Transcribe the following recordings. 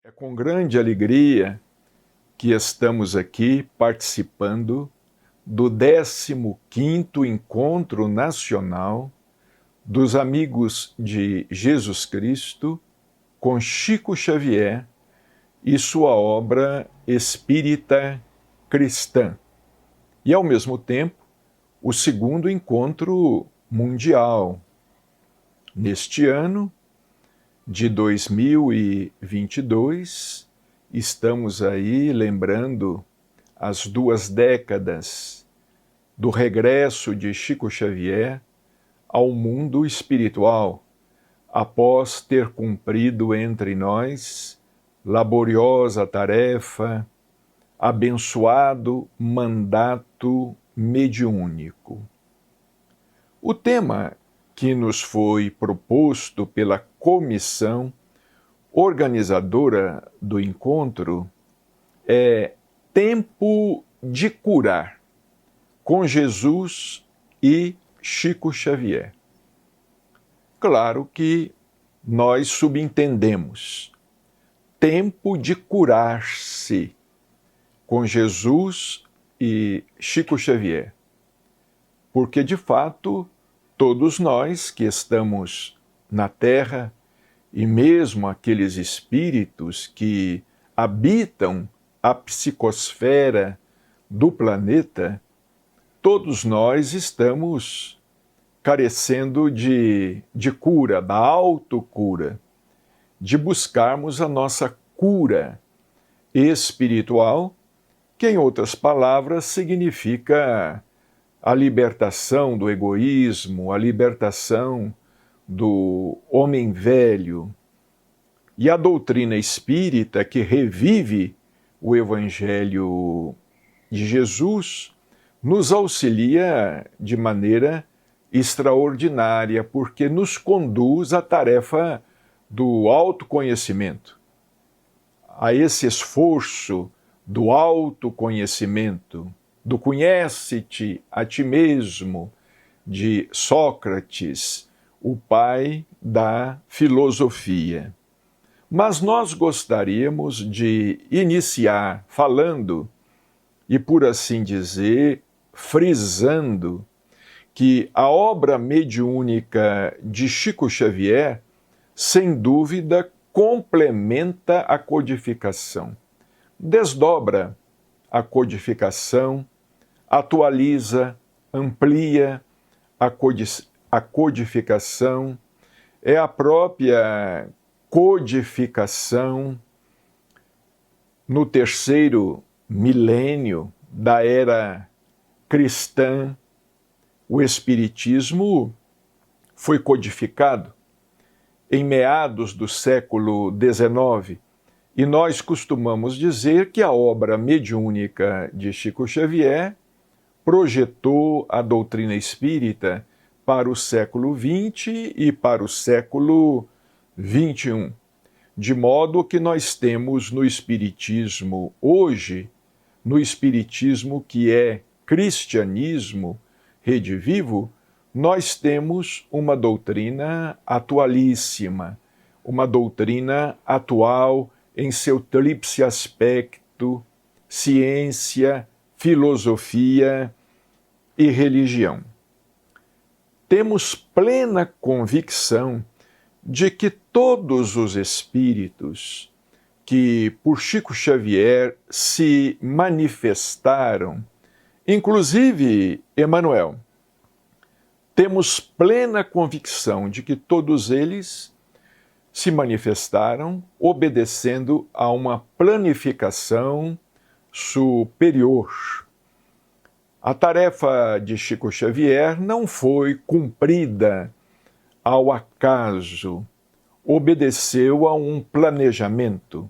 É com grande alegria que estamos aqui participando do 15º Encontro Nacional dos Amigos de Jesus Cristo com Chico Xavier e sua obra Espírita Cristã. E, ao mesmo tempo, o 2º Encontro Mundial. Neste ano de 2022, estamos aí lembrando as 2 décadas do regresso de Chico Xavier ao mundo espiritual, após ter cumprido entre nós laboriosa tarefa, abençoado mandato mediúnico. O tema que nos foi proposto pela comissão organizadora do encontro é Tempo de Curar, com Jesus e Chico Xavier. Claro que nós subentendemos tempo de curar-se com Jesus e Chico Xavier, porque de fato todos nós que estamos na Terra e mesmo aqueles espíritos que habitam a psicosfera do planeta, todos nós estamos carecendo de cura, da autocura, de buscarmos a nossa cura espiritual, que em outras palavras significa a libertação do egoísmo, a libertação do homem velho. E a doutrina espírita que revive o Evangelho de Jesus nos auxilia de maneira extraordinária, porque nos conduz à tarefa do autoconhecimento, a esse esforço do autoconhecimento, do conhece-te a ti mesmo, de Sócrates, o pai da filosofia. Mas nós gostaríamos de iniciar falando, e por assim dizer, frisando, que a obra mediúnica de Chico Xavier, sem dúvida, complementa a codificação, desdobra a codificação, atualiza, amplia a codificação, é a própria codificação no 3º milênio da era cristã. O Espiritismo foi codificado em meados do século XIX, e nós costumamos dizer que a obra mediúnica de Chico Xavier projetou a doutrina espírita para o século XX e para o século XXI, de modo que nós temos no Espiritismo hoje, no Espiritismo que é cristianismo, Rede Vivo, nós temos uma doutrina atualíssima, uma doutrina atual em seu tríplice aspecto, ciência, filosofia e religião. Temos plena convicção de que todos os espíritos que por Chico Xavier se manifestaram, inclusive Emmanuel, temos plena convicção de que todos eles se manifestaram obedecendo a uma planificação superior. A tarefa de Chico Xavier não foi cumprida ao acaso, obedeceu a um planejamento,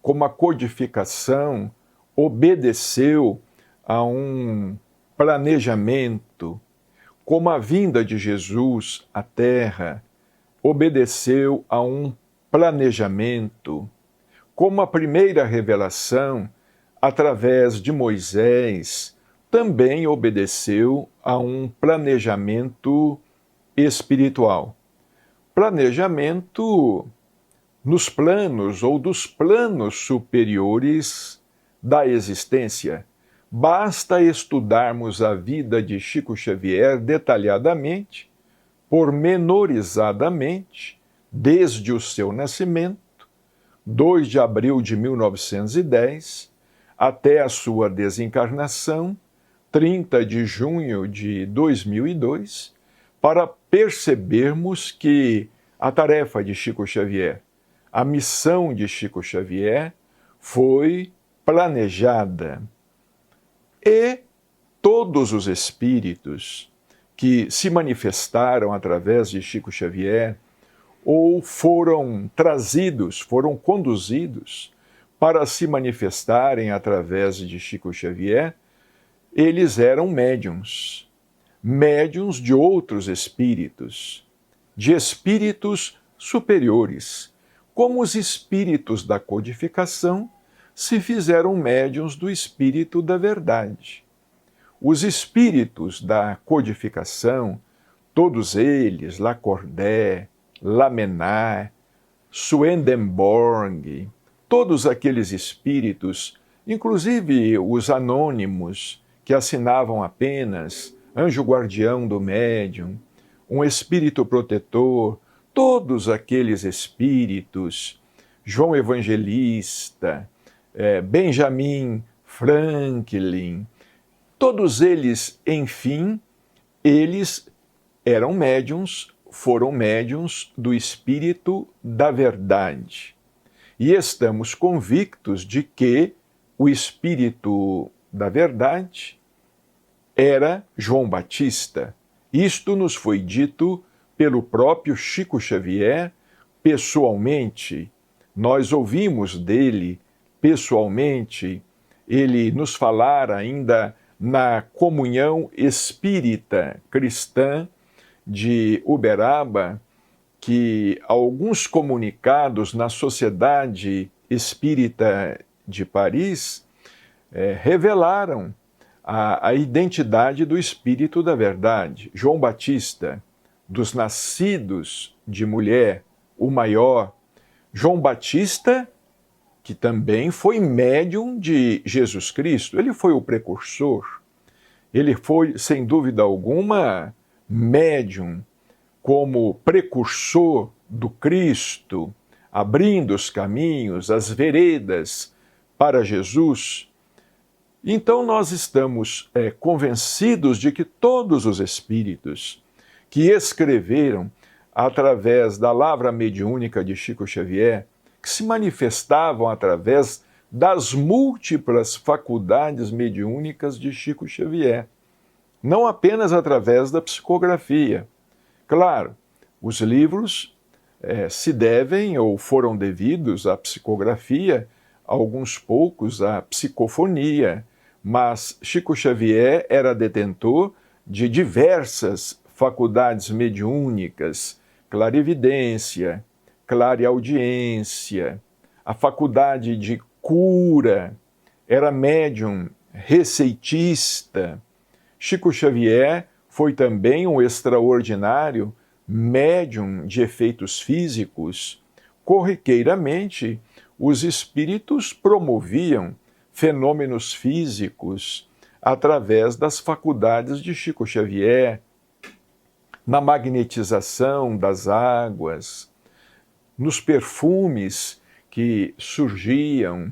como a codificação obedeceu a um planejamento, como a vinda de Jesus à Terra obedeceu a um planejamento, como a primeira revelação, através de Moisés, também obedeceu a um planejamento espiritual. Planejamento nos planos ou dos planos superiores da existência. Basta estudarmos a vida de Chico Xavier detalhadamente, pormenorizadamente, desde o seu nascimento, 2 de abril de 1910, até a sua desencarnação, 30 de junho de 2002, para percebermos que a tarefa de Chico Xavier, a missão de Chico Xavier, foi planejada. E todos os espíritos que se manifestaram através de Chico Xavier ou foram trazidos, foram conduzidos para se manifestarem através de Chico Xavier, eles eram médiuns, médiuns de outros espíritos, de espíritos superiores, como os espíritos da codificação se fizeram médiuns do espírito da verdade. Os espíritos da codificação, todos eles, Lacordaire, Lamennais, Swedenborg, todos aqueles espíritos, inclusive os anônimos, que assinavam apenas anjo guardião do médium, um espírito protetor, todos aqueles espíritos, João Evangelista, Benjamin Franklin, todos eles, enfim, eles eram médiuns, foram médiuns do espírito da verdade. E estamos convictos de que o espírito da verdade era João Batista. Isto nos foi dito pelo próprio Chico Xavier pessoalmente. Nós ouvimos dele pessoalmente, ele nos falar ainda na comunhão espírita cristã de Uberaba, que alguns comunicados na Sociedade Espírita de Paris revelaram a identidade do Espírito da Verdade. João Batista, dos nascidos de mulher, o maior. João Batista, que também foi médium de Jesus Cristo. Ele foi o precursor. Ele foi, sem dúvida alguma, médium como precursor do Cristo, abrindo os caminhos, as veredas para Jesus. Então nós estamos convencidos de que todos os espíritos que escreveram através da lavra mediúnica de Chico Xavier, que se manifestavam através das múltiplas faculdades mediúnicas de Chico Xavier, não apenas através da psicografia. Claro, os livros se devem ou foram devidos à psicografia, alguns poucos à psicofonia, mas Chico Xavier era detentor de diversas faculdades mediúnicas, clarividência, clareaudiência, a faculdade de cura, era médium receitista. Chico Xavier foi também um extraordinário médium de efeitos físicos. Corriqueiramente, os espíritos promoviam fenômenos físicos através das faculdades de Chico Xavier, na magnetização das águas, nos perfumes que surgiam,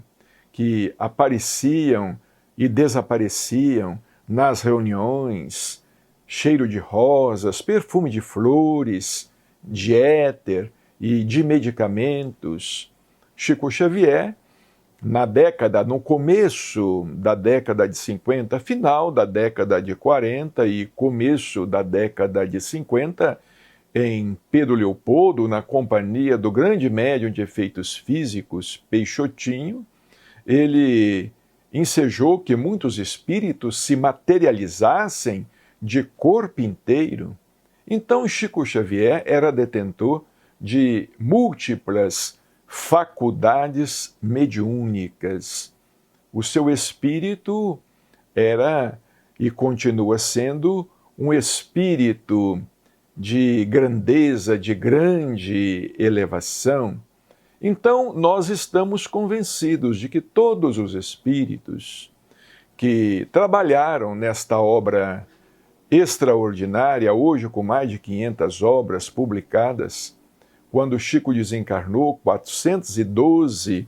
que apareciam e desapareciam nas reuniões, cheiro de rosas, perfume de flores, de éter e de medicamentos. Chico Xavier, no começo da década de 50, final da década de 40 e começo da década de 50, em Pedro Leopoldo, na companhia do grande médium de efeitos físicos, Peixotinho, ele ensejou que muitos espíritos se materializassem de corpo inteiro. Então, Chico Xavier era detentor de múltiplas faculdades mediúnicas. O seu espírito era e continua sendo um espírito de grandeza, de grande elevação. Então, nós estamos convencidos de que todos os espíritos que trabalharam nesta obra extraordinária, hoje com mais de 500 obras publicadas, quando Chico desencarnou, 412,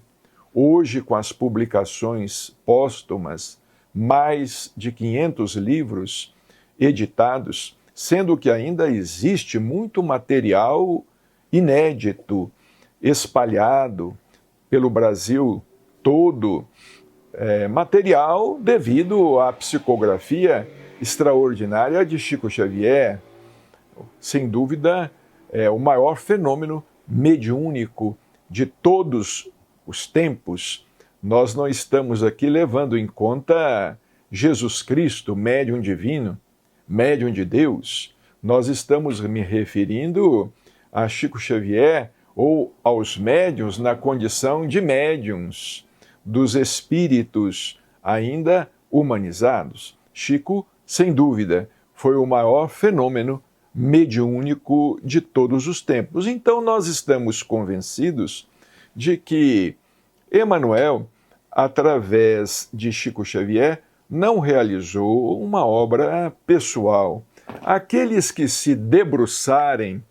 hoje com as publicações póstumas, mais de 500 livros editados, sendo que ainda existe muito material inédito, espalhado pelo Brasil todo, material devido à psicografia extraordinária de Chico Xavier. Sem dúvida, é o maior fenômeno mediúnico de todos os tempos. Nós não estamos aqui levando em conta Jesus Cristo, médium divino, médium de Deus. Nós estamos me referindo a Chico Xavier ou aos médiuns na condição de médiuns, dos espíritos ainda humanizados. Chico, sem dúvida, foi o maior fenômeno mediúnico de todos os tempos. Então nós estamos convencidos de que Emmanuel, através de Chico Xavier, não realizou uma obra pessoal. Aqueles que se debruçarem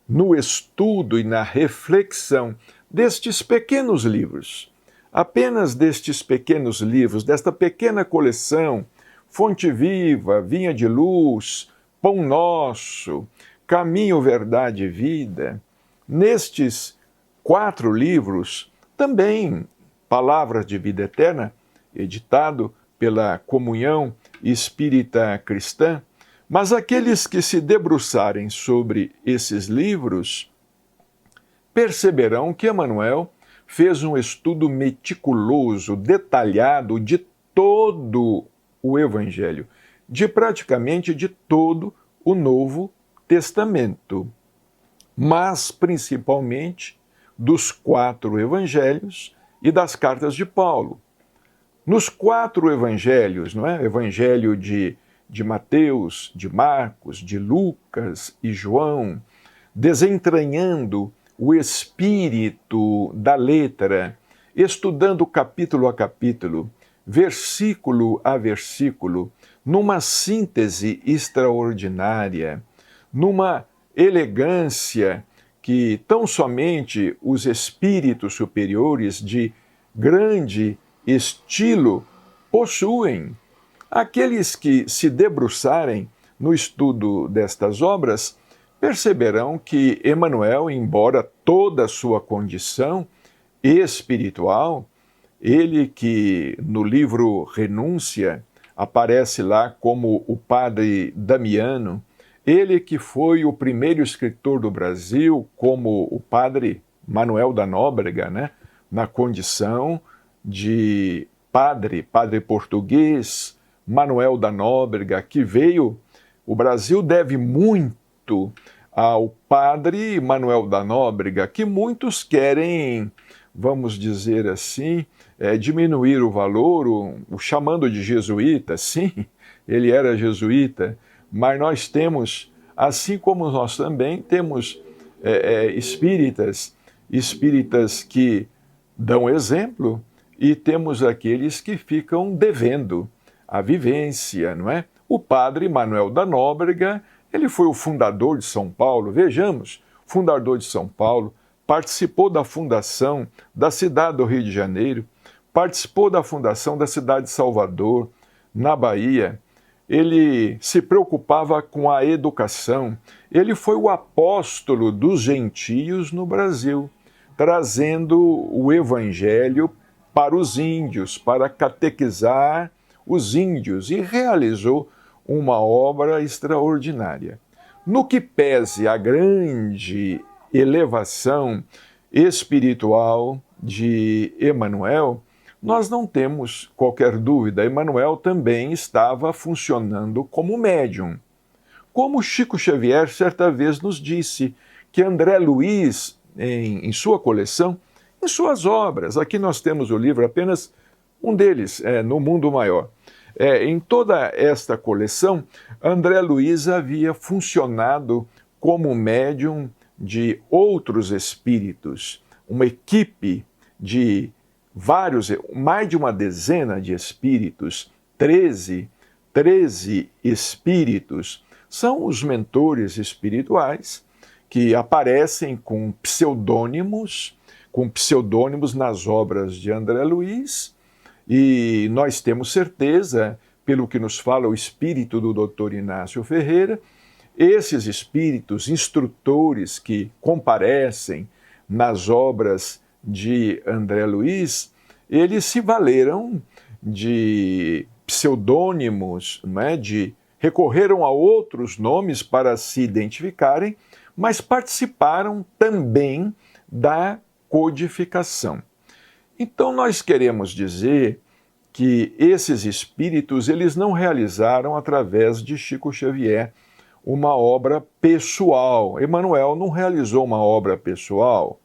no estudo e na reflexão destes pequenos livros, apenas destes pequenos livros, desta pequena coleção, Fonte Viva, Vinha de Luz, Pão Nosso, Caminho, Verdade e Vida, nestes 4 livros, também Palavras de Vida Eterna, editado pela Comunhão Espírita Cristã, mas aqueles que se debruçarem sobre esses livros perceberão que Emmanuel fez um estudo meticuloso, detalhado de todo o Evangelho, de praticamente de todo o Novo Testamento, mas principalmente dos 4 Evangelhos e das cartas de Paulo. Nos 4 Evangelhos, não é? Evangelho de Mateus, de Marcos, de Lucas e João, desentranhando o espírito da letra, estudando capítulo a capítulo, versículo a versículo, numa síntese extraordinária, numa elegância que tão somente os espíritos superiores de grande estilo possuem. Aqueles que se debruçarem no estudo destas obras perceberão que Emmanuel, embora toda a sua condição espiritual, ele que no livro Renúncia aparece lá como o padre Damiano, ele que foi o primeiro escritor do Brasil, como o padre Manuel da Nóbrega, né? Na condição de padre português, Manuel da Nóbrega, que veio, o Brasil deve muito ao padre Manuel da Nóbrega, que muitos querem, vamos dizer assim, diminuir o valor, o chamando de jesuíta. Sim, ele era jesuíta, mas nós temos, assim como nós também temos espíritas que dão exemplo, e temos aqueles que ficam devendo a vivência, não é? O padre Manuel da Nóbrega, ele foi o fundador de São Paulo, vejamos, fundador de São Paulo, participou da fundação da cidade do Rio de Janeiro, participou da fundação da cidade de Salvador, na Bahia. Ele se preocupava com a educação. Ele foi o apóstolo dos gentios no Brasil, trazendo o evangelho para os índios, para catequizar os índios, e realizou uma obra extraordinária. No que pese a grande elevação espiritual de Emmanuel, nós não temos qualquer dúvida, Emmanuel também estava funcionando como médium. Como Chico Xavier certa vez nos disse que André Luiz, em sua coleção, em suas obras, aqui nós temos o livro, apenas um deles, No Mundo Maior. Em toda esta coleção, André Luiz havia funcionado como médium de outros espíritos, uma equipe de mais de uma dezena de espíritos, 13 espíritos, são os mentores espirituais que aparecem com pseudônimos nas obras de André Luiz, e nós temos certeza, pelo que nos fala o espírito do Dr. Inácio Ferreira, esses espíritos instrutores que comparecem nas obras de André Luiz, eles se valeram de pseudônimos, recorreram a outros nomes para se identificarem, mas participaram também da codificação. Então nós queremos dizer que esses espíritos eles não realizaram através de Chico Xavier uma obra pessoal. Emmanuel não realizou uma obra pessoal.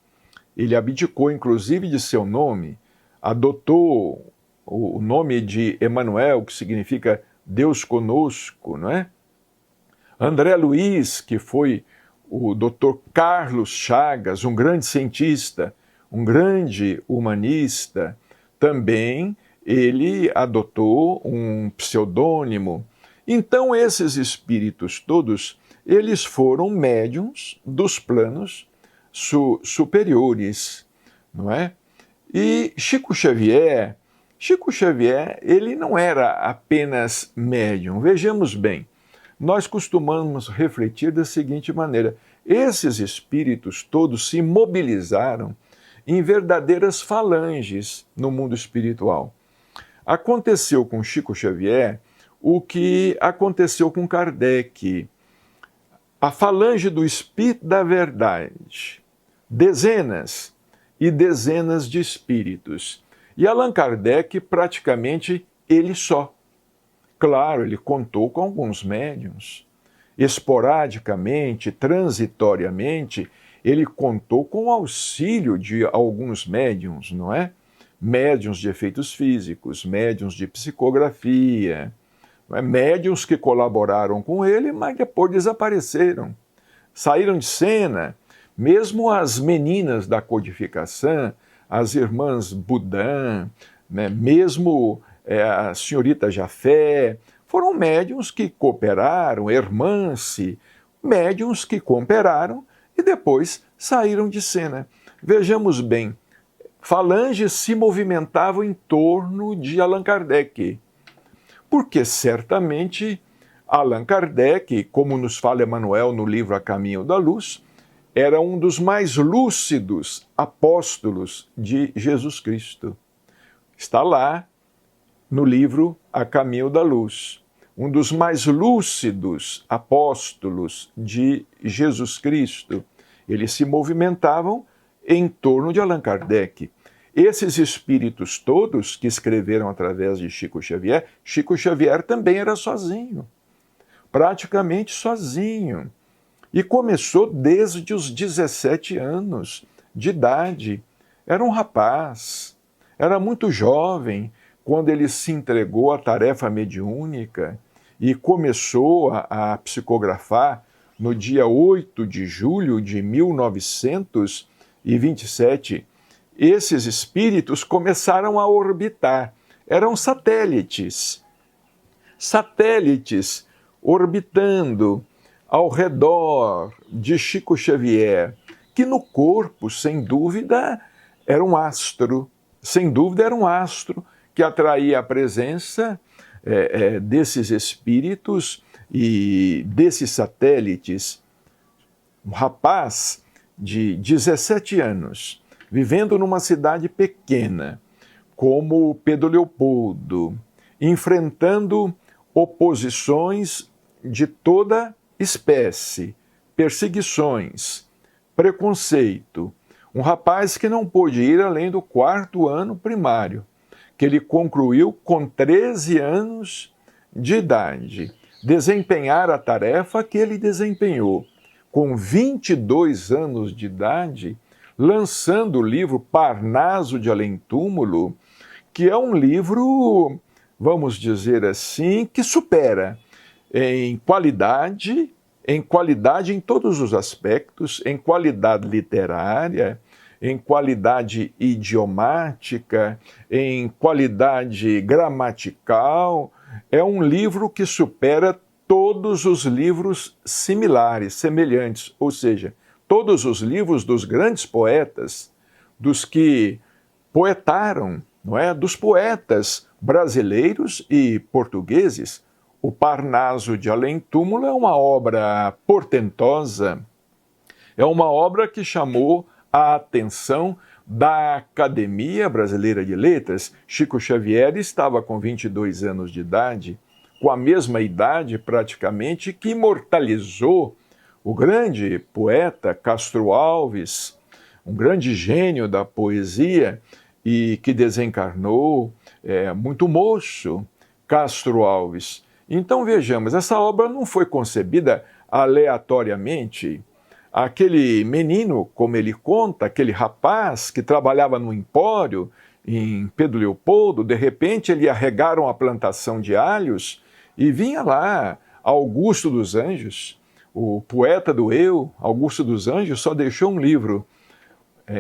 Ele abdicou inclusive de seu nome, adotou o nome de Emmanuel, que significa Deus conosco, não é? André Luiz, que foi o Dr. Carlos Chagas, um grande cientista, um grande humanista, também ele adotou um pseudônimo. Então esses espíritos todos, eles foram médiuns dos planos superiores, não é? E Chico Xavier, ele não era apenas médium. Vejamos bem, nós costumamos refletir da seguinte maneira: esses espíritos todos se mobilizaram em verdadeiras falanges no mundo espiritual. Aconteceu com Chico Xavier o que aconteceu com Kardec. A falange do Espírito da Verdade, dezenas e dezenas de espíritos. E Allan Kardec, praticamente, ele só. Claro, ele contou com alguns médiuns. Esporadicamente, transitoriamente, ele contou com o auxílio de alguns médiuns, não é? Médiuns de efeitos físicos, médiuns de psicografia, médiuns que colaboraram com ele, mas depois desapareceram, saíram de cena. Mesmo as meninas da codificação, as irmãs Boudin, mesmo a senhorita Jafé, foram médiuns que cooperaram, Hermance, médiuns que cooperaram e depois saíram de cena. Vejamos bem, falanges se movimentavam em torno de Allan Kardec, porque certamente Allan Kardec, como nos fala Emmanuel no livro A Caminho da Luz, era um dos mais lúcidos apóstolos de Jesus Cristo. Está lá no livro A Caminho da Luz. Um dos mais lúcidos apóstolos de Jesus Cristo. Eles se movimentavam em torno de Allan Kardec. Esses espíritos todos que escreveram através de Chico Xavier também era sozinho, praticamente sozinho. E começou desde os 17 anos de idade. Era um rapaz, era muito jovem quando ele se entregou à tarefa mediúnica e começou a psicografar no dia 8 de julho de 1927. Esses espíritos começaram a orbitar. Eram satélites orbitando ao redor de Chico Xavier, que no corpo, sem dúvida, era um astro. Sem dúvida, era um astro que atraía a presença desses espíritos e desses satélites. Um rapaz de 17 anos, vivendo numa cidade pequena, como Pedro Leopoldo, enfrentando oposições de toda espécie, perseguições, preconceito. Um rapaz que não pôde ir além do 4º ano primário, que ele concluiu com 13 anos de idade. Desempenhar a tarefa que ele desempenhou com 22 anos de idade, lançando o livro Parnaso de Além-Túmulo, que é um livro, vamos dizer assim, que supera em qualidade em todos os aspectos, em qualidade literária, em qualidade idiomática, em qualidade gramatical. É um livro que supera todos os livros similares, semelhantes, ou seja, todos os livros dos grandes poetas, dos que poetaram, não é? Dos poetas brasileiros e portugueses. O Parnaso de Além-Túmulo é uma obra portentosa, é uma obra que chamou a atenção da Academia Brasileira de Letras. Chico Xavier estava com 22 anos de idade, com a mesma idade praticamente que imortalizou o grande poeta Castro Alves, um grande gênio da poesia e que desencarnou muito moço, Castro Alves. Então vejamos, essa obra não foi concebida aleatoriamente. Aquele menino, como ele conta, aquele rapaz que trabalhava no empório em Pedro Leopoldo, de repente ele ia regar uma plantação de alhos e vinha lá Augusto dos Anjos, o poeta do Eu, Augusto dos Anjos, só deixou um livro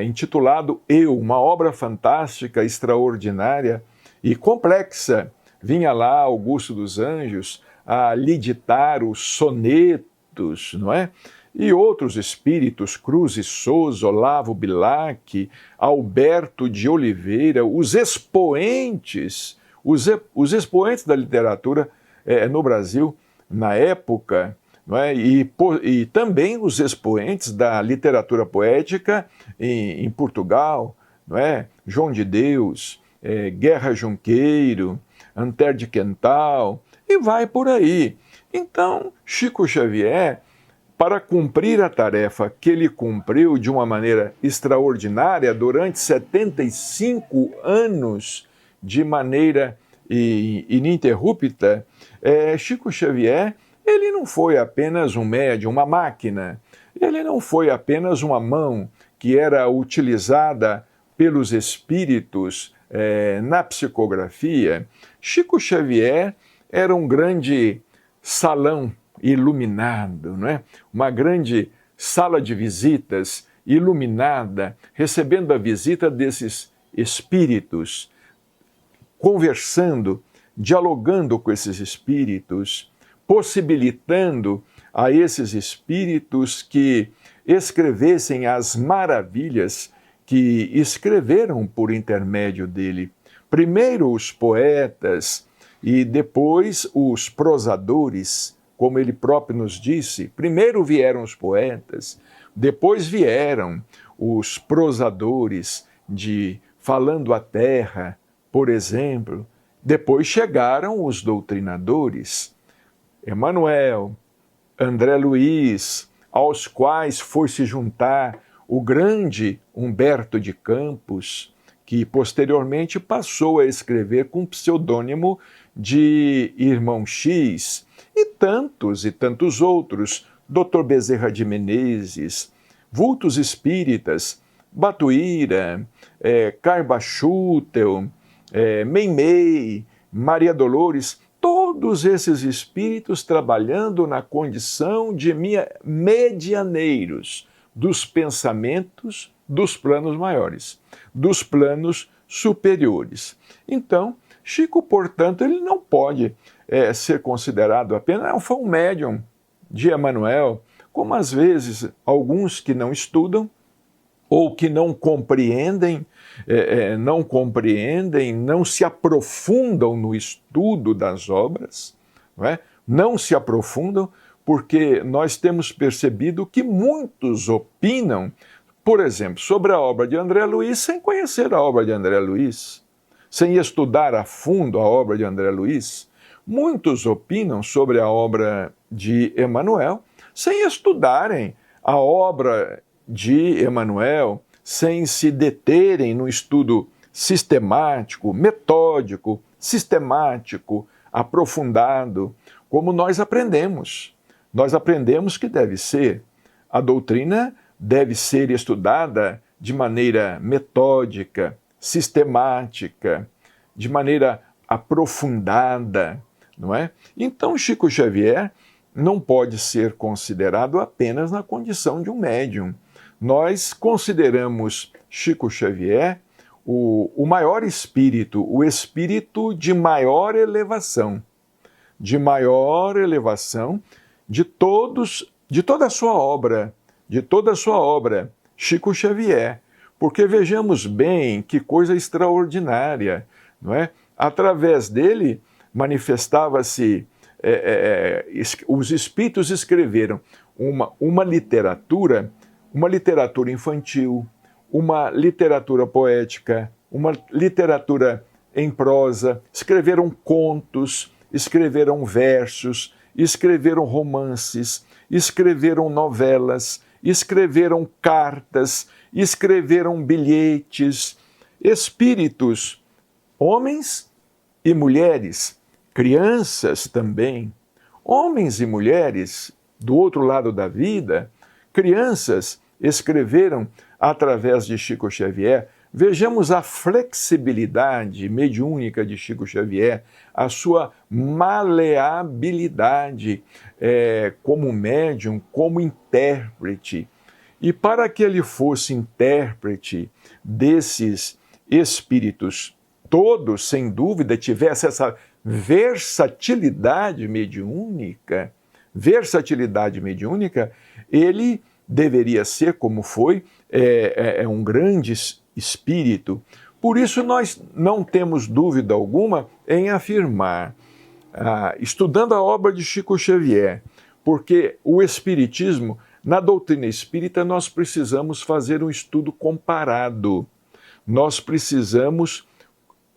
intitulado Eu, uma obra fantástica, extraordinária e complexa. Vinha lá Augusto dos Anjos a lhe ditar os sonetos, não é? E outros espíritos, Cruz e Souza, Olavo Bilac, Alberto de Oliveira, os expoentes da literatura no Brasil na época, não é? E também os expoentes da literatura poética em Portugal, não é? João de Deus, Guerra Junqueiro, Antero de Quental, e vai por aí. Então, Chico Xavier, para cumprir a tarefa que ele cumpriu de uma maneira extraordinária durante 75 anos, de maneira ininterrupta, Chico Xavier, ele não foi apenas um médium, uma máquina, ele não foi apenas uma mão que era utilizada pelos espíritos na psicografia. Chico Xavier era um grande salão iluminado, não é? Uma grande sala de visitas iluminada, recebendo a visita desses espíritos, conversando, dialogando com esses espíritos, possibilitando a esses espíritos que escrevessem as maravilhas que escreveram por intermédio dele. Primeiro os poetas e depois os prosadores, como ele próprio nos disse. Primeiro vieram os poetas, depois vieram os prosadores de Falando a Terra, por exemplo. Depois chegaram os doutrinadores, Emmanuel, André Luiz, aos quais foi se juntar o grande Humberto de Campos, que posteriormente passou a escrever com o pseudônimo de Irmão X, e tantos outros, Dr. Bezerra de Menezes, vultos espíritas, Batuíra, Carbachutel, Meimei, Maria Dolores, todos esses espíritos trabalhando na condição de medianeiros dos pensamentos dos planos maiores, dos planos superiores. Então, Chico, portanto, ele não pode ser considerado apenas foi um médium de Emmanuel, como às vezes alguns que não estudam ou que não compreendem, não se aprofundam no estudo das obras, não se aprofundam, porque nós temos percebido que muitos opinam, por exemplo, sobre a obra de André Luiz sem conhecer a obra de André Luiz, sem estudar a fundo a obra de André Luiz. Muitos opinam sobre a obra de Emmanuel sem estudarem a obra de Emmanuel, sem se deterem no estudo sistemático, metódico, aprofundado, como nós aprendemos. Nós aprendemos que deve ser. A doutrina deve ser estudada de maneira metódica, sistemática, de maneira aprofundada, não é? Então, Chico Xavier não pode ser considerado apenas na condição de um médium. nós consideramos Chico Xavier o maior espírito, o espírito de maior elevação de toda a sua obra, Chico Xavier. Porque vejamos bem que coisa extraordinária, não é? Através dele manifestava-se, os espíritos escreveram uma literatura infantil, uma literatura poética, uma literatura em prosa, escreveram contos, escreveram versos, escreveram romances, escreveram novelas, escreveram cartas, escreveram bilhetes, espíritos, homens e mulheres, crianças também, homens e mulheres do outro lado da vida, crianças escreveram através de Chico Xavier. Vejamos a flexibilidade mediúnica de Chico Xavier, a sua maleabilidade como médium, como intérprete. E para que ele fosse intérprete desses espíritos todos, sem dúvida, tivesse essa versatilidade mediúnica, ele deveria ser, como foi, um grande espírito. Por isso nós não temos dúvida alguma em afirmar, estudando a obra de Chico Xavier, porque o Espiritismo, na doutrina espírita, nós precisamos fazer um estudo comparado. Nós precisamos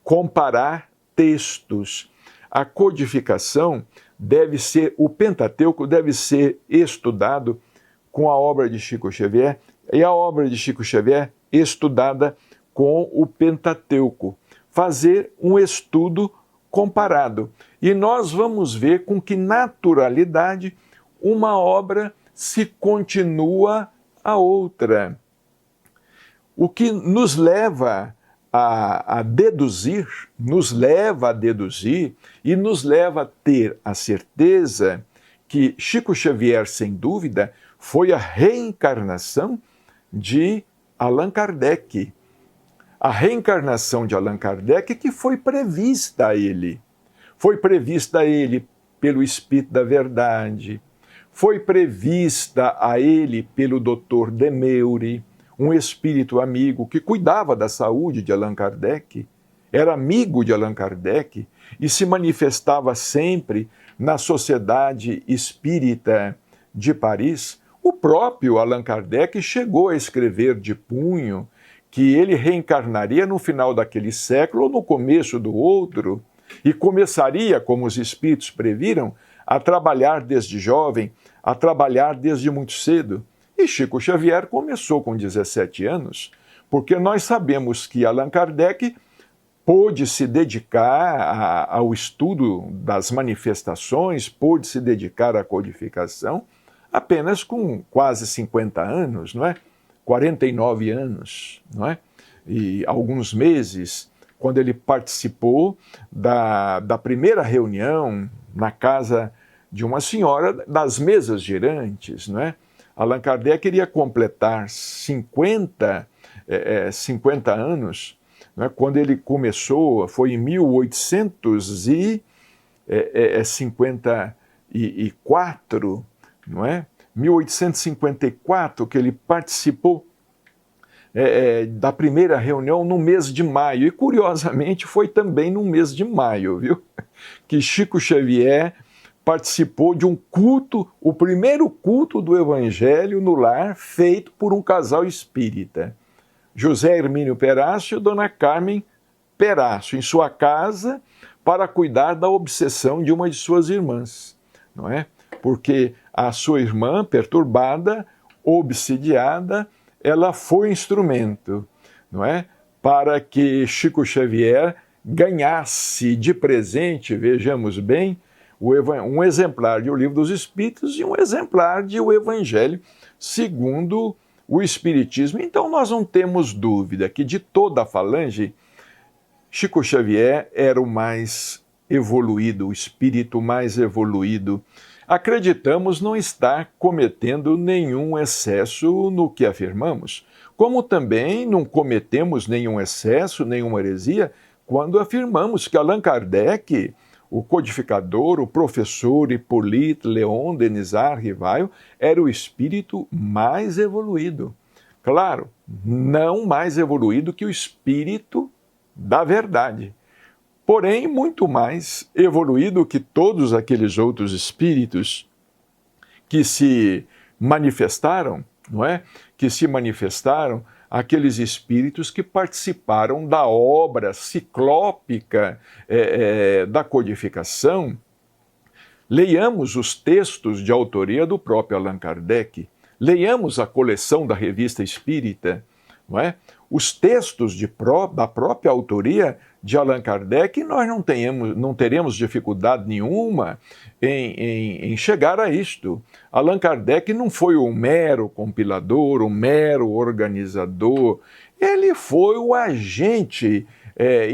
comparar textos. A codificação o Pentateuco deve ser estudado com a obra de Chico Xavier, e a obra de Chico Xavier estudada com o Pentateuco. Fazer um estudo comparado. E nós vamos ver com que naturalidade uma obra se continua a outra. O que nos leva a deduzir e nos leva a ter a certeza que Chico Xavier, sem dúvida, foi a reencarnação de Allan Kardec. A reencarnação de Allan Kardec que foi prevista a ele. Foi prevista a ele pelo Espírito da Verdade, foi prevista a ele pelo Dr. Demeure, um espírito amigo que cuidava da saúde de Allan Kardec, era amigo de Allan Kardec e se manifestava sempre na Sociedade Espírita de Paris. O próprio Allan Kardec chegou a escrever de punho que ele reencarnaria no final daquele século ou no começo do outro e começaria, como os espíritos previram, a trabalhar desde jovem, a trabalhar desde muito cedo. E Chico Xavier começou com 17 anos, porque nós sabemos que Allan Kardec pôde se dedicar ao estudo das manifestações, pôde se dedicar à codificação apenas com quase 50 anos, não é? 49 anos, não é? E alguns meses, quando ele participou da primeira reunião na casa de uma senhora das mesas girantes, não é? Allan Kardec queria completar 50 anos, não é? Quando ele começou, foi em 1854, não é? 1854, que ele participou da primeira reunião no mês de maio. E, curiosamente, foi também no mês de maio, viu? Que Chico Xavier participou de um culto, o primeiro culto do Evangelho no lar, feito por um casal espírita. José Hermínio Perácio e Dona Carmen Perácio, em sua casa, para cuidar da obsessão de uma de suas irmãs, não é? Porque a sua irmã, perturbada, obsidiada, ela foi instrumento, não é? Para que Chico Xavier ganhasse de presente, vejamos bem, um exemplar de O Livro dos Espíritos e um exemplar de O Evangelho segundo o Espiritismo. Então nós não temos dúvida que de toda a falange, Chico Xavier era o mais evoluído, o espírito mais evoluído acreditamos não estar cometendo nenhum excesso no que afirmamos, como também não cometemos nenhum excesso, nenhuma heresia, quando afirmamos que Allan Kardec, o codificador, o professor Hippolyte Léon Denisard Rivail, era o espírito mais evoluído. Claro, não mais evoluído que o espírito da verdade, porém muito mais evoluído que todos aqueles outros espíritos que se manifestaram, não é? Que se manifestaram, aqueles espíritos que participaram da obra ciclópica da codificação. Leiamos os textos de autoria do próprio Allan Kardec, leiamos a coleção da Revista Espírita, não é? Os textos da própria autoria de Allan Kardec, nós não teremos dificuldade nenhuma em chegar a isto. Allan Kardec não foi um mero compilador, um mero organizador, ele foi o agente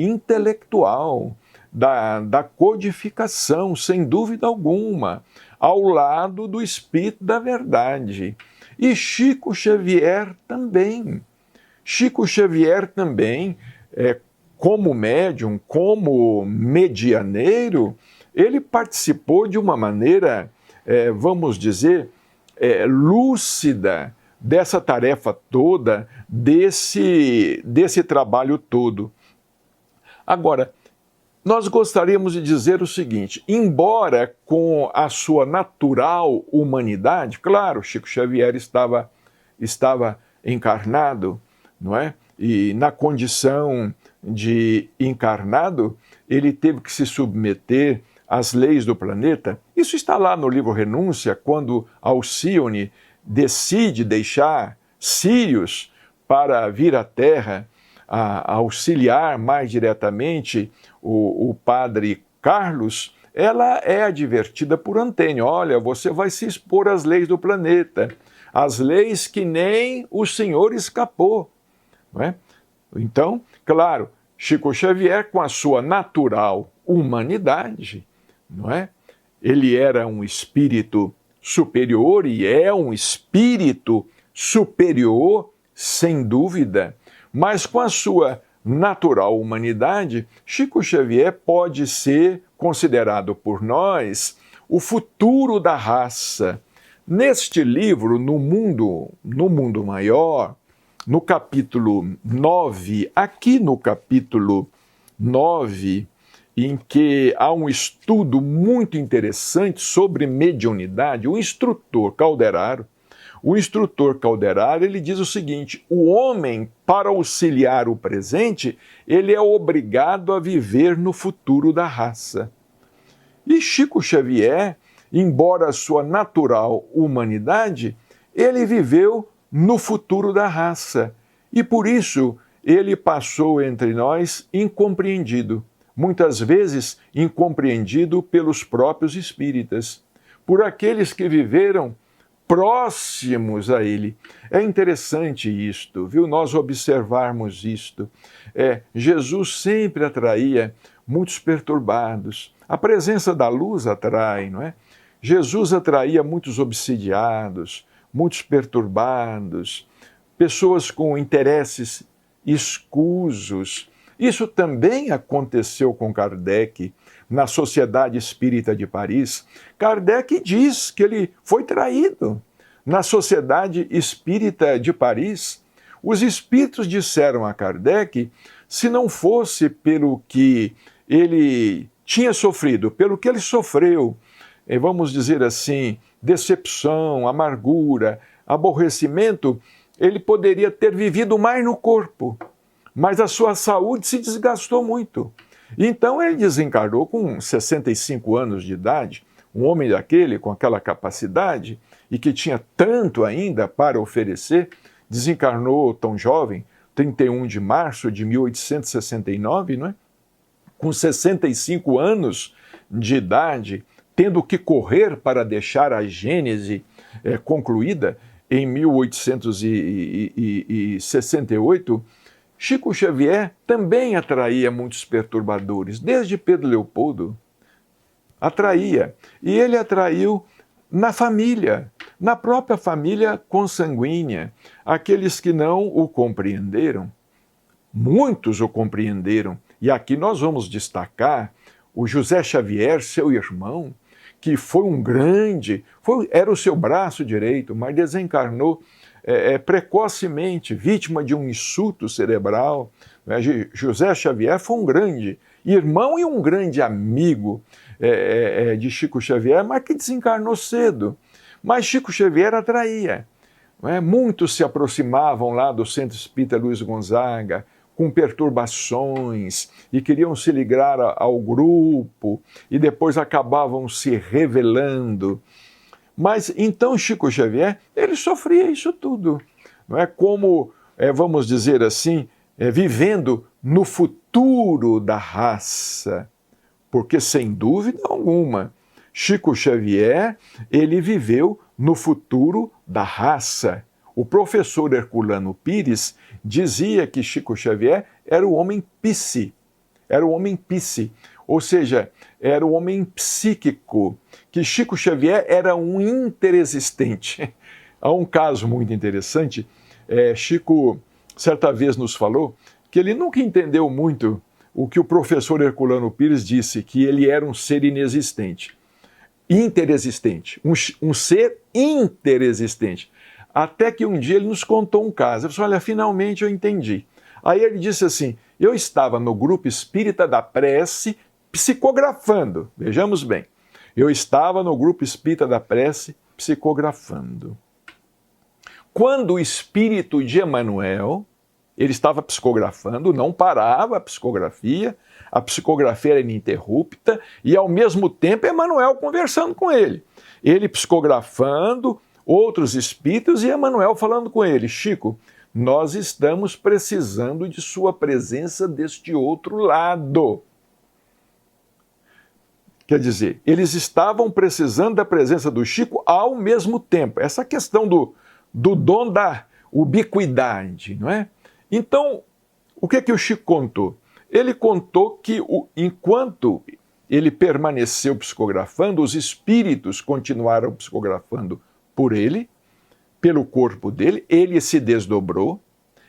intelectual da codificação, sem dúvida alguma, ao lado do Espírito da Verdade. E Chico Xavier também. Chico Xavier também, como médium, como medianeiro, ele participou de uma maneira, vamos dizer, lúcida dessa tarefa toda, desse trabalho todo. Agora, nós gostaríamos de dizer o seguinte: embora com a sua natural humanidade, claro, Chico Xavier estava encarnado, não é? E na condição de encarnado, ele teve que se submeter às leis do planeta. Isso está lá no livro Renúncia, quando Alcione decide deixar Sírios para vir à Terra a auxiliar mais diretamente o padre Carlos. Ela é advertida por Antênio: olha, você vai se expor às leis do planeta, às leis que nem o senhor escapou. Não é? Então, claro, Chico Xavier, com a sua natural humanidade, não é? Ele era um espírito superior e é um espírito superior, sem dúvida, mas com a sua natural humanidade, Chico Xavier pode ser considerado por nós o futuro da raça. Neste livro, No Mundo Maior, no capítulo 9, aqui no capítulo 9, em que há um estudo muito interessante sobre mediunidade, o instrutor Calderaro, ele diz o seguinte: o homem, para auxiliar o presente, ele é obrigado a viver no futuro da raça. E Chico Xavier, embora a sua natural humanidade, ele viveu no futuro da raça. E por isso ele passou entre nós incompreendido, muitas vezes incompreendido pelos próprios espíritas, por aqueles que viveram próximos a ele. É interessante isto, viu? Nós observarmos isto. Jesus sempre atraía muitos perturbados. A presença da luz atrai, não é? Jesus atraía muitos obsidiados, muitos perturbados, pessoas com interesses escusos. Isso também aconteceu com Kardec na Sociedade Espírita de Paris. Kardec diz que ele foi traído. Na Sociedade Espírita de Paris, os espíritos disseram a Kardec, se não fosse pelo que ele tinha sofrido, pelo que ele sofreu, vamos dizer assim, decepção, amargura, aborrecimento, ele poderia ter vivido mais no corpo, mas a sua saúde se desgastou muito. Então ele desencarnou com 65 anos de idade, um homem daquele com aquela capacidade e que tinha tanto ainda para oferecer, desencarnou tão jovem, 31 de março de 1869, não é? Com 65 anos de idade, tendo que correr para deixar a Gênese concluída em 1868, Chico Xavier também atraía muitos perturbadores, desde Pedro Leopoldo atraía. E ele atraiu na família, na própria família consanguínea. Aqueles que não o compreenderam, muitos o compreenderam. E aqui nós vamos destacar o José Xavier, seu irmão, que foi um grande, era o seu braço direito, mas desencarnou precocemente, vítima de um insulto cerebral. José Xavier foi um grande irmão e um grande amigo de Chico Xavier, mas que desencarnou cedo. Mas Chico Xavier atraía. Muitos se aproximavam lá do Centro Espírita Luiz Gonzaga, com perturbações, e queriam se ligar ao grupo, e depois acabavam se revelando. Mas então Chico Xavier, ele sofria isso tudo. Não é como, vamos dizer assim, vivendo no futuro da raça. Porque, sem dúvida alguma, Chico Xavier, ele viveu no futuro da raça. O professor Herculano Pires dizia que Chico Xavier era o homem psi, ou seja, era o homem psíquico, que Chico Xavier era um interexistente. Há um caso muito interessante, Chico certa vez nos falou que ele nunca entendeu muito o que o professor Herculano Pires disse, que ele era um ser inexistente, interexistente, um ser interexistente. Até que um dia ele nos contou um caso. Ele falou, olha, finalmente eu entendi. Aí ele disse assim, eu estava no grupo espírita da prece psicografando. Vejamos bem. Eu estava no grupo espírita da prece psicografando. Quando o espírito de Emmanuel, ele estava psicografando, não parava a psicografia era ininterrupta e ao mesmo tempo Emmanuel conversando com ele. Ele psicografando, outros espíritos e Emmanuel falando com ele, Chico, nós estamos precisando de sua presença deste outro lado. Quer dizer, eles estavam precisando da presença do Chico ao mesmo tempo. Essa questão do dom da ubiquidade, não é? Então, o que o Chico contou? Ele contou que enquanto ele permaneceu psicografando, os espíritos continuaram psicografando por ele, pelo corpo dele, ele se desdobrou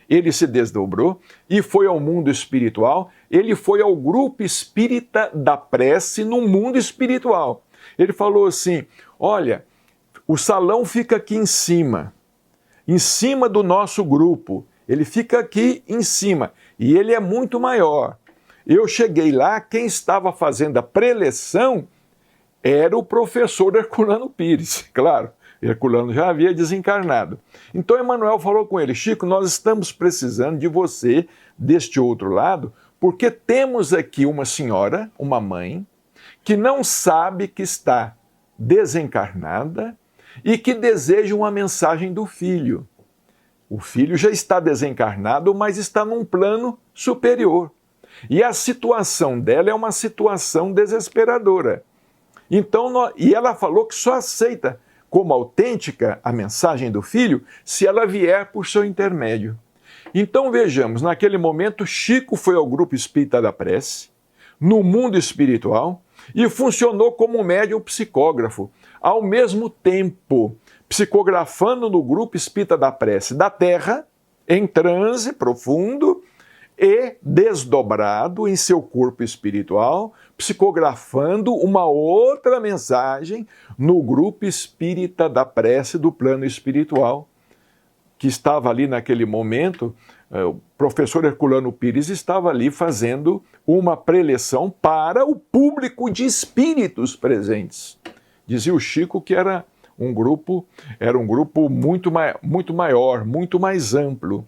e foi ao mundo espiritual, ele foi ao grupo espírita da prece no mundo espiritual. Ele falou assim, olha, o salão fica aqui em cima do nosso grupo, ele fica aqui em cima, e ele é muito maior. Eu cheguei lá, quem estava fazendo a preleção era o professor Herculano Pires, claro. Herculano já havia desencarnado. Então Emmanuel falou com ele, Chico, nós estamos precisando de você deste outro lado, porque temos aqui uma senhora, uma mãe, que não sabe que está desencarnada e que deseja uma mensagem do filho. O filho já está desencarnado, mas está num plano superior. E a situação dela é uma situação desesperadora. Então, e ela falou que só aceita como autêntica a mensagem do filho se ela vier por seu intermédio. Então vejamos, naquele momento Chico foi ao grupo espírita da prece, no mundo espiritual, e funcionou como médium psicógrafo, ao mesmo tempo psicografando no grupo espírita da prece da Terra, em transe profundo, e desdobrado em seu corpo espiritual, psicografando uma outra mensagem no grupo espírita da prece do plano espiritual, que estava ali naquele momento, o professor Herculano Pires estava ali fazendo uma preleção para o público de espíritos presentes. Dizia o Chico que era um grupo muito maior, muito mais amplo.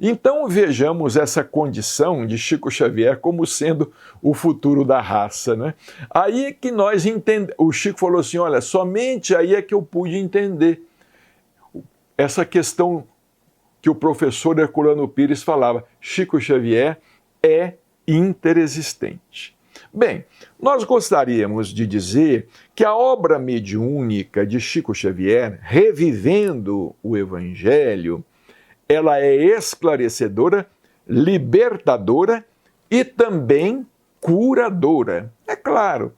Então vejamos essa condição de Chico Xavier como sendo o futuro da raça, né? Aí é que nós entendemos, o Chico falou assim, olha, somente aí é que eu pude entender essa questão que o professor Herculano Pires falava, Chico Xavier é interexistente. Bem, nós gostaríamos de dizer que a obra mediúnica de Chico Xavier, revivendo o Evangelho, ela é esclarecedora, libertadora e também curadora. É claro,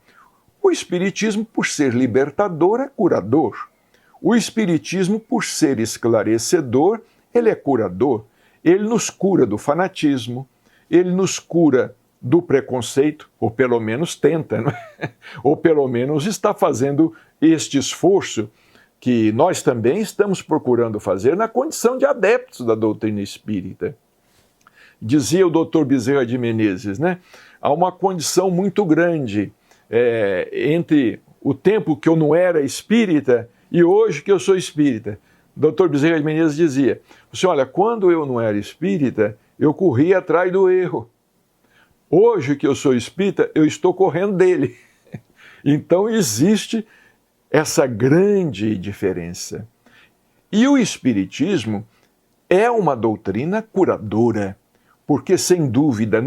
O Espiritismo, por ser libertador, é curador. O Espiritismo, por ser esclarecedor, ele é curador. Ele nos cura do fanatismo, ele nos cura do preconceito, ou pelo menos tenta, não é? Ou pelo menos está fazendo este esforço que nós também estamos procurando fazer na condição de adeptos da doutrina espírita. Dizia o Dr. Bezerra de Menezes, né? Há uma condição muito grande entre o tempo que eu não era espírita e hoje que eu sou espírita. O Dr. Bezerra de Menezes dizia, olha, quando eu não era espírita, eu corria atrás do erro. Hoje que eu sou espírita, eu estou correndo dele. Então existe essa grande diferença. E o Espiritismo é uma doutrina curadora, porque sem dúvida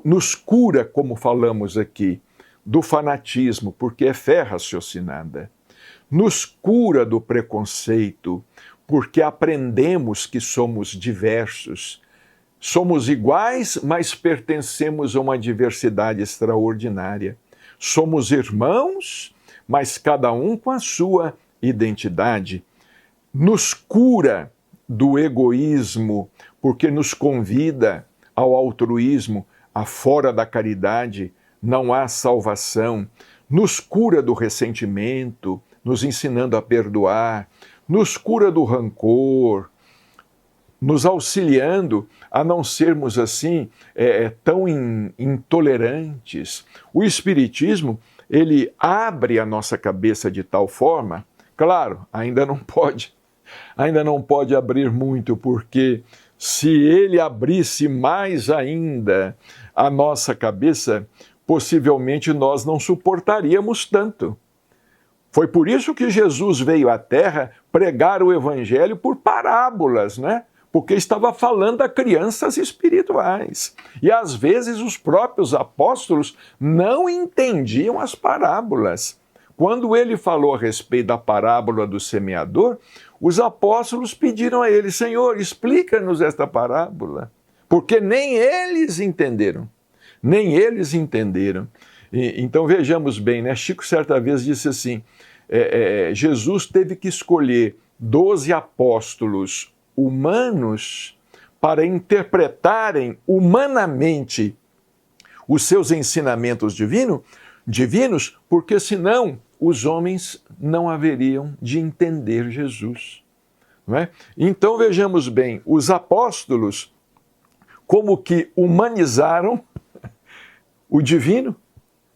nos cura, como falamos aqui, do fanatismo, porque é fé raciocinada. Nos cura do preconceito, porque aprendemos que somos diversos. Somos iguais, mas pertencemos a uma diversidade extraordinária. Somos irmãos, mas cada um com a sua identidade. Nos cura do egoísmo, porque nos convida ao altruísmo. Afora da caridade não há salvação. Nos cura do ressentimento, nos ensinando a perdoar. Nos cura do rancor, nos auxiliando a não sermos assim tão intolerantes. O Espiritismo, ele abre a nossa cabeça de tal forma, claro, ainda não pode abrir muito, porque se ele abrisse mais ainda a nossa cabeça, possivelmente nós não suportaríamos tanto. Foi por isso que Jesus veio à Terra pregar o Evangelho por parábolas, né? Porque estava falando a crianças espirituais. E às vezes os próprios apóstolos não entendiam as parábolas. Quando ele falou a respeito da parábola do semeador, os apóstolos pediram a ele, Senhor, explica-nos esta parábola. Porque nem eles entenderam. Nem eles entenderam. Então vejamos bem, né? Chico certa vez disse assim, Jesus teve que escolher 12 apóstolos humanos para interpretarem humanamente os seus ensinamentos divinos, porque senão os homens não haveriam de entender Jesus. Não é? Então vejamos bem, os apóstolos como que humanizaram o divino,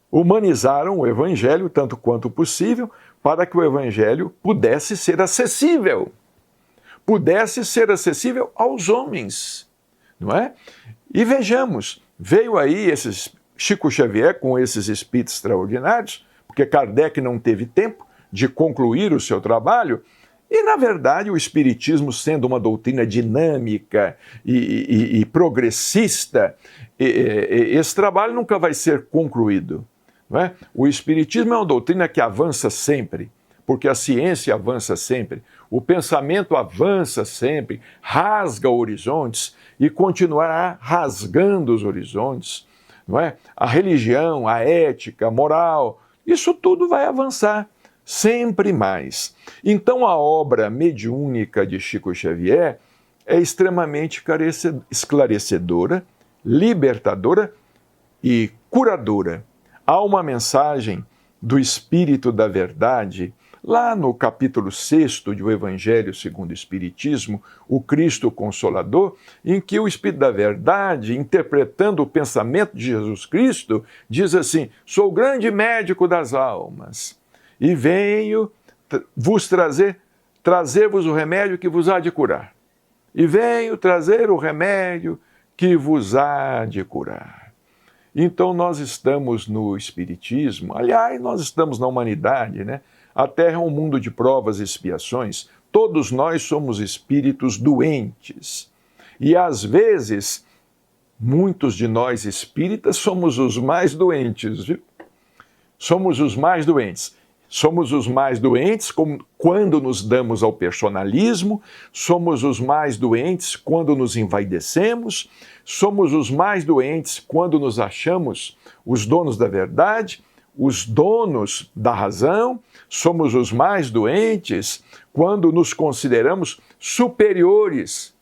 humanizaram o Evangelho tanto quanto possível, para que o Evangelho pudesse ser acessível aos homens, não é? E vejamos, veio aí Chico Xavier com esses espíritos extraordinários, porque Kardec não teve tempo de concluir o seu trabalho, e na verdade o Espiritismo, sendo uma doutrina dinâmica e progressista, esse trabalho nunca vai ser concluído. Não é? O Espiritismo é uma doutrina que avança sempre, porque a ciência avança sempre, o pensamento avança sempre, rasga horizontes e continuará rasgando os horizontes. Não é? A religião, a ética, a moral, isso tudo vai avançar sempre mais. Então a obra mediúnica de Chico Xavier é extremamente esclarecedora, libertadora e curadora. Há uma mensagem do Espírito da Verdade, lá no capítulo 6 do Evangelho segundo o Espiritismo, o Cristo Consolador, em que o Espírito da Verdade, interpretando o pensamento de Jesus Cristo, diz assim, sou o grande médico das almas, e venho vos trazer-vos o remédio que vos há de curar. E venho trazer o remédio que vos há de curar. Então nós estamos no Espiritismo, aliás, nós estamos na humanidade, né? A Terra é um mundo de provas e expiações, todos nós somos espíritos doentes. E às vezes, muitos de nós espíritas somos os mais doentes, viu? Somos os mais doentes. Somos os mais doentes quando nos damos ao personalismo, somos os mais doentes quando nos envaidecemos, somos os mais doentes quando nos achamos os donos da verdade, os donos da razão, somos os mais doentes quando nos consideramos superiores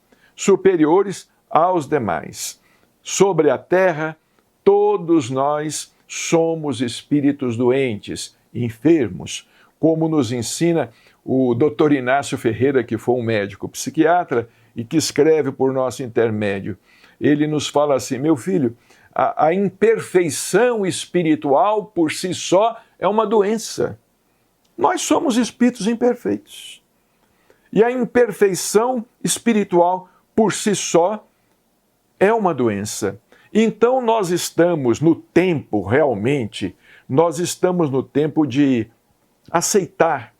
aos demais. Sobre a terra, todos nós somos espíritos doentes, enfermos, como nos ensina o Dr. Inácio Ferreira, que foi um médico psiquiatra e que escreve por nosso intermédio. Ele nos fala assim: meu filho, a imperfeição espiritual por si só é uma doença. Nós somos espíritos imperfeitos. E a imperfeição espiritual por si só é uma doença. Então nós estamos no tempo, realmente, nós estamos no tempo de aceitar,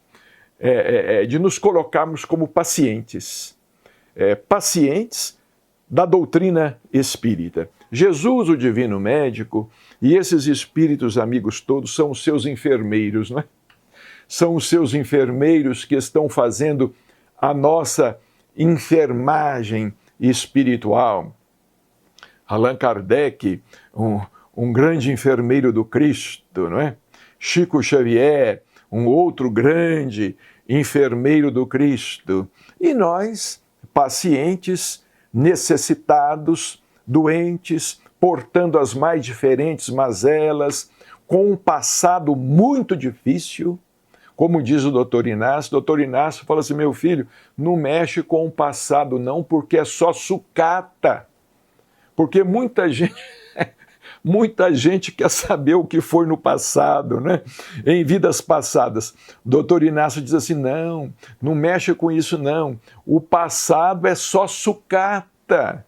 de nos colocarmos como pacientes. Pacientes da doutrina espírita. Jesus, o divino médico, e esses espíritos amigos todos são os seus enfermeiros, não é? São os seus enfermeiros que estão fazendo a nossa enfermagem espiritual. Allan Kardec, um grande enfermeiro do Cristo, não é? Chico Xavier, um outro grande enfermeiro do Cristo. E nós, pacientes, necessitados, doentes, portando as mais diferentes mazelas, com um passado muito difícil. Como diz o doutor Inácio fala assim: meu filho, não mexe com o passado não, porque é só sucata. Porque muita gente quer saber o que foi no passado, né? Em vidas passadas. Doutor Inácio diz assim: não mexe com isso não. O passado é só sucata.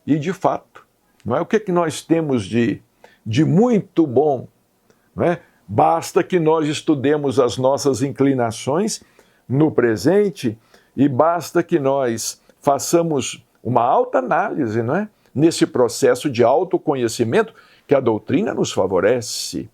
E de fato, não é? O que nós temos de muito bom, não é? Basta que nós estudemos as nossas inclinações no presente e basta que nós façamos uma autoanálise, não é? Nesse processo de autoconhecimento que a doutrina nos favorece.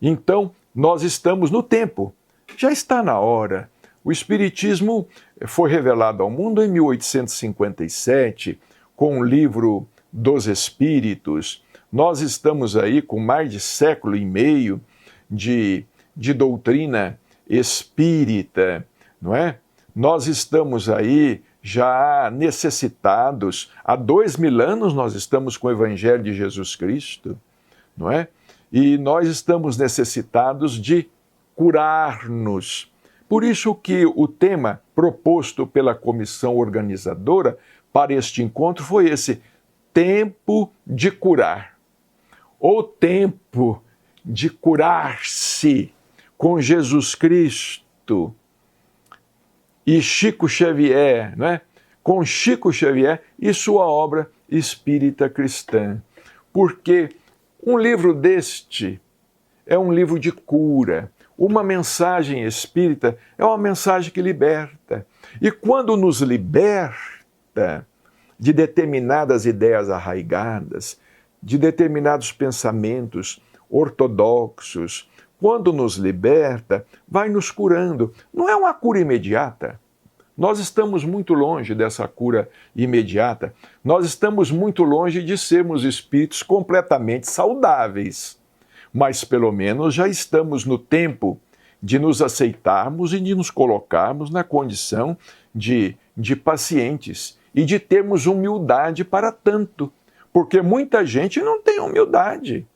Então, nós estamos no tempo. Já está na hora. O Espiritismo foi revelado ao mundo em 1857, com o livro dos Espíritos. Nós estamos aí com mais de século e meio de doutrina espírita, não é? Nós estamos aí já necessitados, há 2000 anos nós estamos com o Evangelho de Jesus Cristo, não é? E nós estamos necessitados de curar-nos. Por isso que o tema proposto pela comissão organizadora para este encontro foi esse: tempo de curar, ou tempo de curar-se com Jesus Cristo. E Chico Xavier, não é? Com Chico Xavier e sua obra espírita cristã. Porque um livro deste é um livro de cura. Uma mensagem espírita é uma mensagem que liberta. E quando nos liberta de determinadas ideias arraigadas, de determinados pensamentos ortodoxos, quando nos liberta, vai nos curando. Não é uma cura imediata. Nós estamos muito longe dessa cura imediata. Nós estamos muito longe de sermos espíritos completamente saudáveis. Mas pelo menos já estamos no tempo de nos aceitarmos e de nos colocarmos na condição de pacientes e de termos humildade para tanto. Porque muita gente não tem humildade.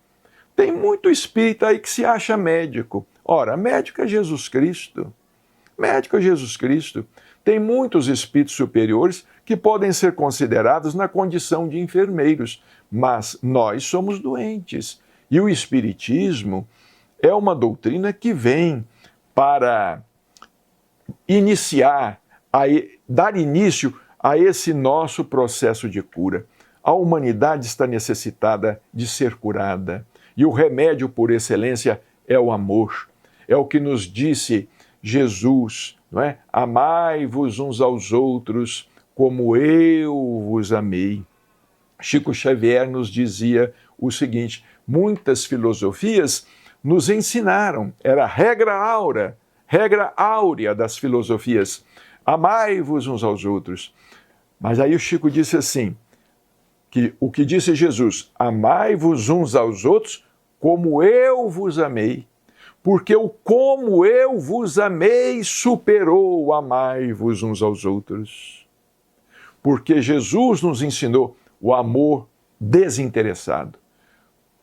Tem muito espírita aí que se acha médico. Ora, médico é Jesus Cristo. Médico é Jesus Cristo. Tem muitos espíritos superiores que podem ser considerados na condição de enfermeiros, mas nós somos doentes. E o Espiritismo é uma doutrina que vem para dar início a esse nosso processo de cura. A humanidade está necessitada de ser curada. E o remédio por excelência é o amor. É o que nos disse Jesus, não é? Amai-vos uns aos outros como eu vos amei. Chico Xavier nos dizia o seguinte: muitas filosofias nos ensinaram, era a regra áurea das filosofias, amai-vos uns aos outros. Mas aí o Chico disse assim, que o que disse Jesus, amai-vos uns aos outros como eu vos amei. porque o como eu vos amei superou o amai-vos uns aos outros. Porque Jesus nos ensinou o amor desinteressado,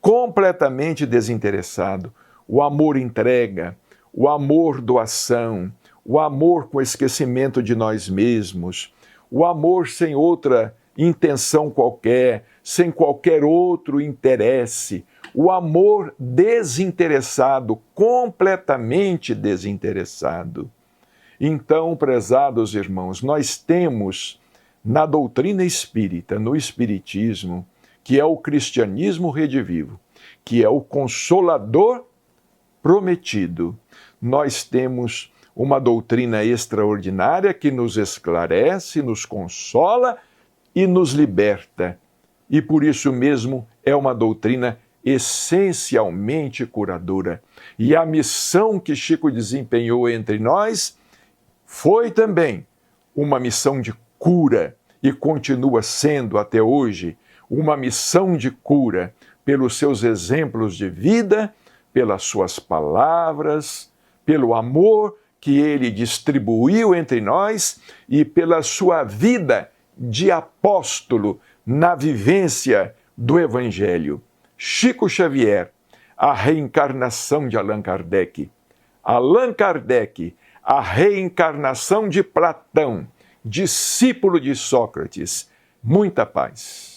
completamente desinteressado, o amor entrega, o amor doação, o amor com esquecimento de nós mesmos, o amor sem outra intenção qualquer, sem qualquer outro interesse, o amor desinteressado, completamente desinteressado. Então, prezados irmãos, nós temos na doutrina espírita, no espiritismo, que é o cristianismo redivivo, que é o consolador prometido, nós temos uma doutrina extraordinária que nos esclarece, nos consola e nos liberta. E por isso mesmo é uma doutrina essencialmente curadora. E a missão que Chico desempenhou entre nós foi também uma missão de cura e continua sendo até hoje uma missão de cura pelos seus exemplos de vida, pelas suas palavras, pelo amor que ele distribuiu entre nós e pela sua vida de apóstolo na vivência do Evangelho. Chico Xavier, a reencarnação de Allan Kardec. Allan Kardec, a reencarnação de Platão, discípulo de Sócrates. Muita paz.